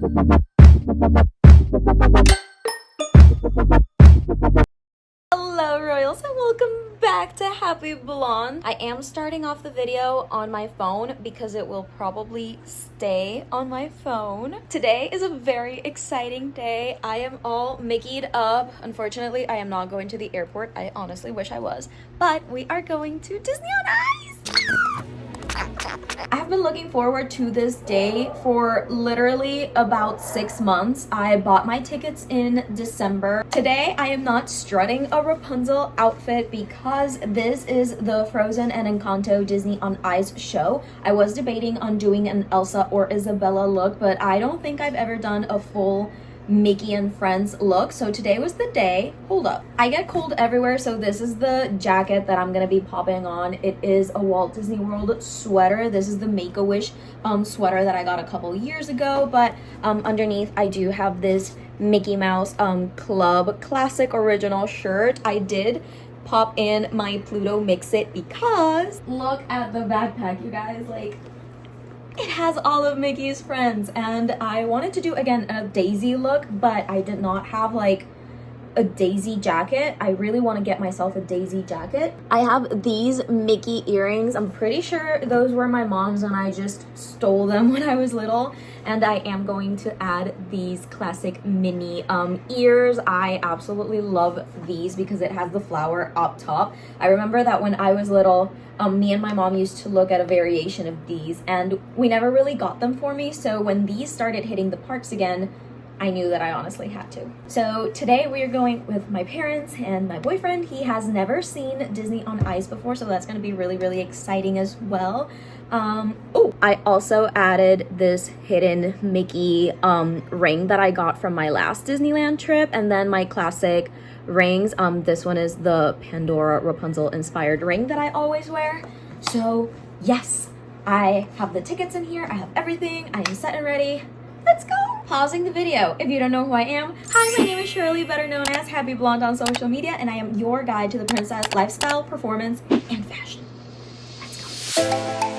Hello Royals and welcome back to Happy Blonde. I am starting off the video on my phone because it will probably stay on my phone. Today is a very exciting day. I am all Mickey'd up. Unfortunately, I am not going to the airport. I honestly wish I was. But we are going to Disney on Ice! I've been looking forward to this day for literally about 6 months. I bought my tickets in December. Today, I am not strutting a Rapunzel outfit because this is the Frozen and Encanto Disney on Ice show. I was debating on doing an Elsa or Isabella look, but I don't think I've ever done a full Mickey and Friends look, so today was the day. Hold up, I get cold everywhere, so this is the jacket that I'm gonna be popping on. It is a Walt Disney World sweater. This is the Make-A-Wish sweater that I got a couple years ago, but underneath I do have this Mickey Mouse Club classic original shirt. I did pop in my Pluto Mix-It because look at the backpack, you guys. Like, it has all of Mickey's friends, and I wanted to do again a Daisy look, but I did not have like a Daisy jacket. I really want to get myself a Daisy jacket. I have these Mickey earrings. I'm pretty sure those were my mom's and I just stole them when I was little. And I am going to add these classic mini ears. I absolutely love these because it has the flower up top. I remember that when I was little, me and my mom used to look at a variation of these and we never really got them for me. So when these started hitting the parks again, I knew that I honestly had to. So today we are going with my parents and my boyfriend. He has never seen Disney on Ice before, so that's going to be really, really exciting as well. Oh, I also added this hidden Mickey ring that I got from my last Disneyland trip, and then my classic rings. This one is the Pandora Rapunzel inspired ring that I always wear. So yes, I have the tickets in here. I have everything. I am set and ready. Let's go! Pausing the video. If you don't know who I am, hi, my name is Shirley, better known as Happy Blonde on social media, and I am your guide to the princess lifestyle, performance, and fashion. Let's go.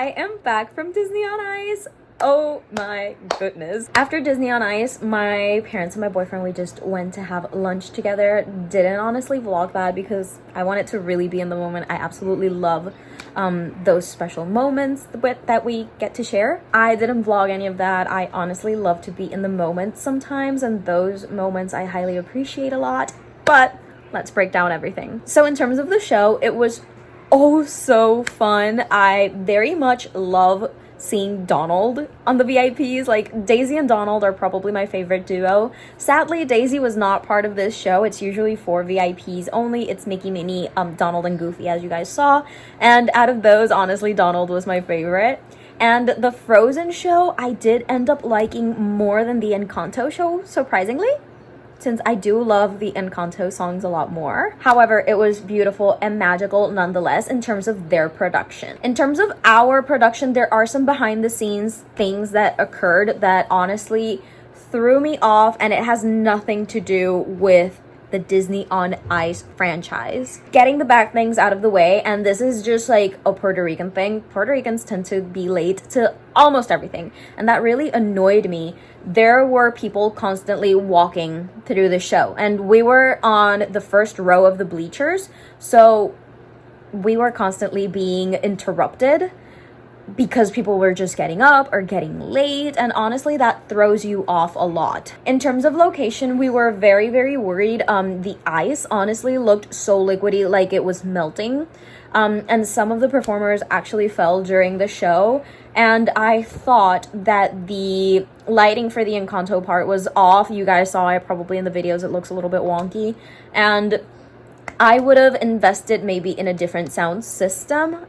I am back from Disney on Ice. Oh my goodness. After Disney on Ice, my parents and my boyfriend, we just went to have lunch together. Didn't honestly vlog that because I wanted to really be in the moment. I absolutely love those special moments that we get to share. I didn't vlog any of that. I honestly love to be in the moment sometimes, and those moments I highly appreciate a lot. But let's break down everything. So in terms of the show, it was oh so fun. I very much love seeing Donald on the VIPs. Like, Daisy and Donald are probably my favorite duo. Sadly, Daisy was not part of this show. It's usually for VIPs only. It's Mickey, Minnie, Donald, and Goofy, as you guys saw. And out of those, honestly, Donald was my favorite. And the Frozen show, I did end up liking more than the Encanto show, surprisingly, since I do love the Encanto songs a lot more. However, it was beautiful and magical nonetheless in terms of their production. In terms of our production, there are some behind the scenes things that occurred that honestly threw me off, and it has nothing to do with the Disney on Ice franchise. Getting the back things out of the way, and this is just like a Puerto Rican thing. Puerto Ricans tend to be late to almost everything, and that really annoyed me. There were people constantly walking through the show, and we were on the first row of the bleachers, so we were constantly being interrupted because people were just getting up or getting late, and honestly that throws you off a lot. In terms of location, we were very, very worried. The ice honestly looked so liquidy, like it was melting, and some of the performers actually fell during the show, and I thought that the lighting for the Encanto part was off. You guys saw it probably in the videos, it looks a little bit wonky, and I would have invested maybe in a different sound system.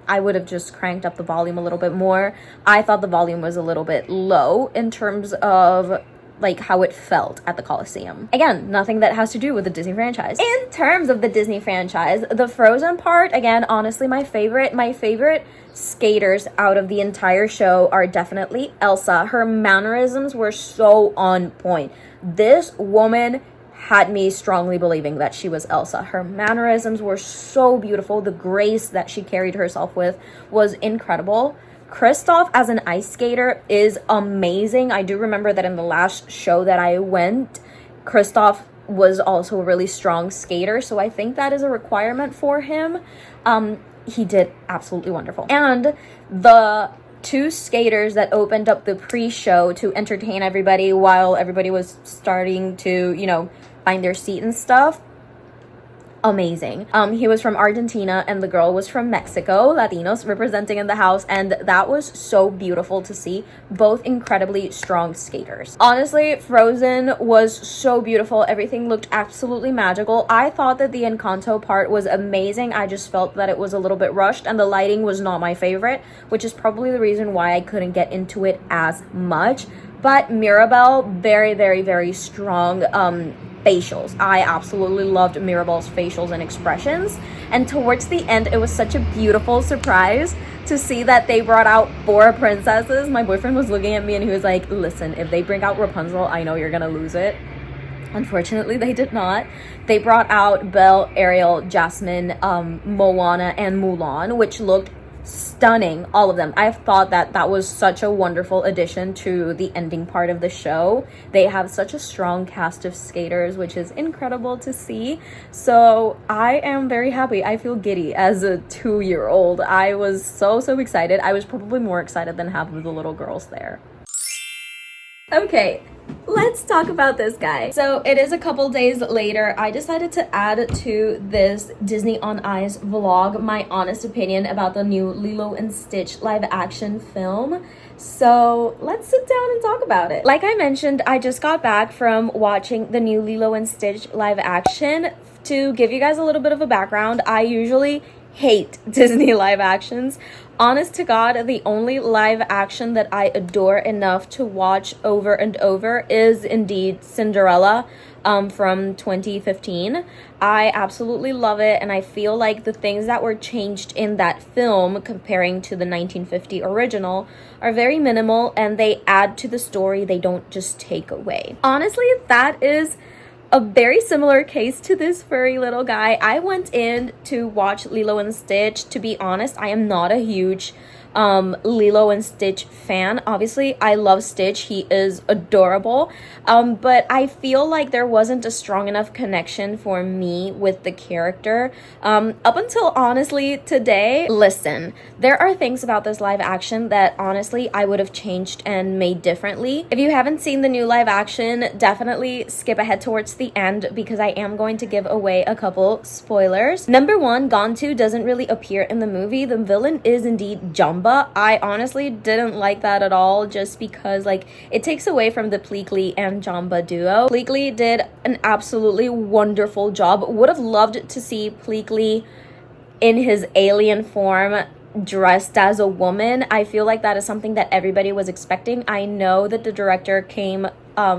I would have just cranked up the volume a little bit more. I thought the volume was a little bit low in terms of like how it felt at the Coliseum. Again, nothing that has to do with the Disney franchise. In terms of the Disney franchise, the Frozen part, again, honestly, my favorite skaters out of the entire show are definitely Elsa. Her mannerisms were so on point. This woman had me strongly believing that she was Elsa. Her mannerisms were so beautiful. The grace that she carried herself with was incredible. Kristoff as an ice skater is amazing. I do remember that in the last show that I went, Kristoff was also a really strong skater, so I think that is a requirement for him. He did absolutely wonderful. And the two skaters that opened up the pre-show to entertain everybody while everybody was starting to, you know, find their seat and stuff, amazing. He was from Argentina and the girl was from Mexico, Latinos representing in the house, and that was so beautiful to see. Both incredibly strong skaters. Honestly, Frozen was so beautiful. Everything looked absolutely magical. I thought that the Encanto part was amazing. I just felt that it was a little bit rushed and the lighting was not my favorite, which is probably the reason why I couldn't get into it as much. But Mirabel, very, very, very strong facials. I absolutely loved Mirabel's facials and expressions, and towards the end it was such a beautiful surprise to see that they brought out 4 princesses. My boyfriend was looking at me and he was like, listen, if they bring out Rapunzel, I know you're gonna lose it. Unfortunately, they did not. They brought out Belle, Ariel, Jasmine, Moana, and Mulan, which looked stunning, all of them. I thought that that was such a wonderful addition to the ending part of the show. They have such a strong cast of skaters, which is incredible to see. So I am very happy. I feel giddy as a 2-year-old. I was so excited. I was probably more excited than half of the little girls there. Okay, let's talk about this guy. So it is a couple days later. I decided to add to this Disney on Ice vlog my honest opinion about the new Lilo and Stitch live action film. So let's sit down and talk about it. Like I mentioned, I just got back from watching the new Lilo and Stitch live action. To give you guys a little bit of a background, I usually hate Disney live actions. Honest to God, the only live action that I adore enough to watch over and over is indeed Cinderella from 2015. I absolutely love it, and I feel like the things that were changed in that film comparing to the 1950 original are very minimal, and they add to the story. They don't just take away. Honestly, that is a very similar case to this furry little guy. I went in to watch Lilo and Stitch. To be honest, I am not a huge Lilo and Stitch fan. Obviously, I love Stitch. He is adorable. But I feel like there wasn't a strong enough connection for me with the character. Up until honestly today, listen, there are things about this live action that honestly I would have changed and made differently. If you haven't seen the new live action, definitely skip ahead towards the end because I am going to give away a couple spoilers. Number one, Gantu doesn't really appear in the movie. The villain is indeed Jumba. I honestly didn't like that at all just because like it takes away from the Pleakley and Jumba duo. Pleakley did an absolutely wonderful job. Would have loved to see Pleakley in his alien form dressed as a woman. I feel like that is something that everybody was expecting. I know that the director came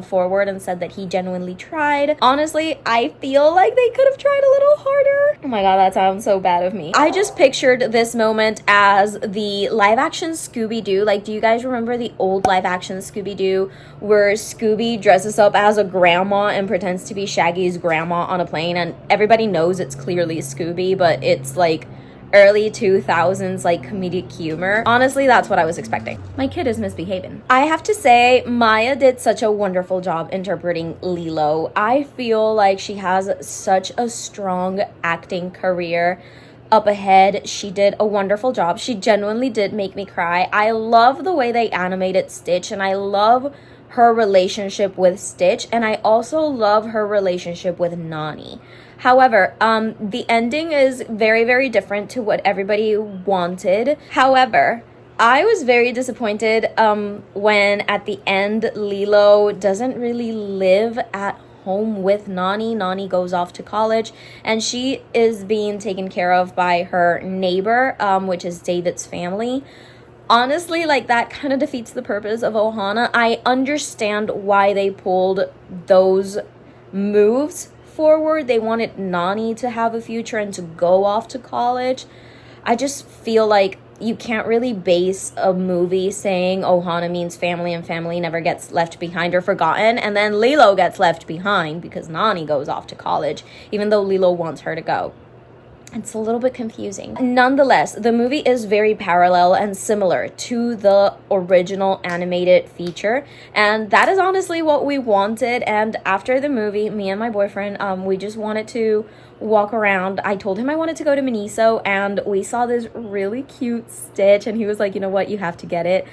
forward and said that he genuinely tried. Honestly, I feel like they could have tried a little harder. Oh my god, that sounds so bad of me. I just pictured this moment as the live action Scooby-Doo. Like, do you guys remember the old live action Scooby-Doo where Scooby dresses up as a grandma and pretends to be Shaggy's grandma on a plane, and everybody knows it's clearly Scooby, but it's like early 2000s like comedic humor? Honestly, that's what I was expecting. My kid is misbehaving. I have to say, Maya did such a wonderful job interpreting Lilo. I feel like she has such a strong acting career up ahead. She did a wonderful job. She genuinely did make me cry. I love the way they animated Stitch, and I love her relationship with Stitch, and I also love her relationship with Nani. However, the ending is very, very different to what everybody wanted. However, I was very disappointed when at the end Lilo doesn't really live at home with Nani. Nani goes off to college and she is being taken care of by her neighbor, which is David's family. Honestly, like, that kind of defeats the purpose of Ohana. I understand why they pulled those moves forward. They wanted Nani to have a future and to go off to college. I just feel like you can't really base a movie saying Ohana means family and family never gets left behind or forgotten, and then Lilo gets left behind because Nani goes off to college, even though Lilo wants her to go. It's a little bit confusing. Nonetheless, the movie is very parallel and similar to the original animated feature, and that is honestly what we wanted. And after the movie, me and my boyfriend, we just wanted to walk around. I told him I wanted to go to Miniso, and we saw this really cute Stitch, and he was like, you know what, you have to get it.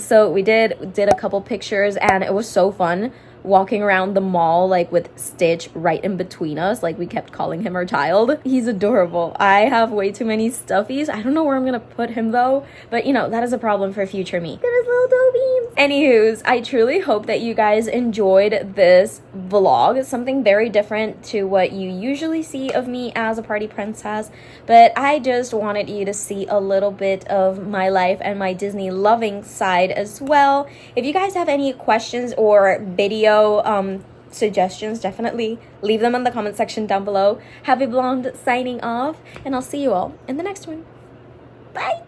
So we did a couple pictures, and it was so fun walking around the mall like with Stitch right in between us. Like, we kept calling him our child. He's adorable. I have way too many stuffies. I don't know where I'm gonna put him though, but you know, that is a problem for future me. There is little dough beans. Anywho's, I truly hope that you guys enjoyed this vlog. It's something very different to what you usually see of me as a party princess, but I just wanted you to see a little bit of my life and my Disney loving side as well. If you guys have any questions or video suggestions, definitely leave them in the comment section down below. Happy Blonde signing off, and I'll see you all in the next one. Bye!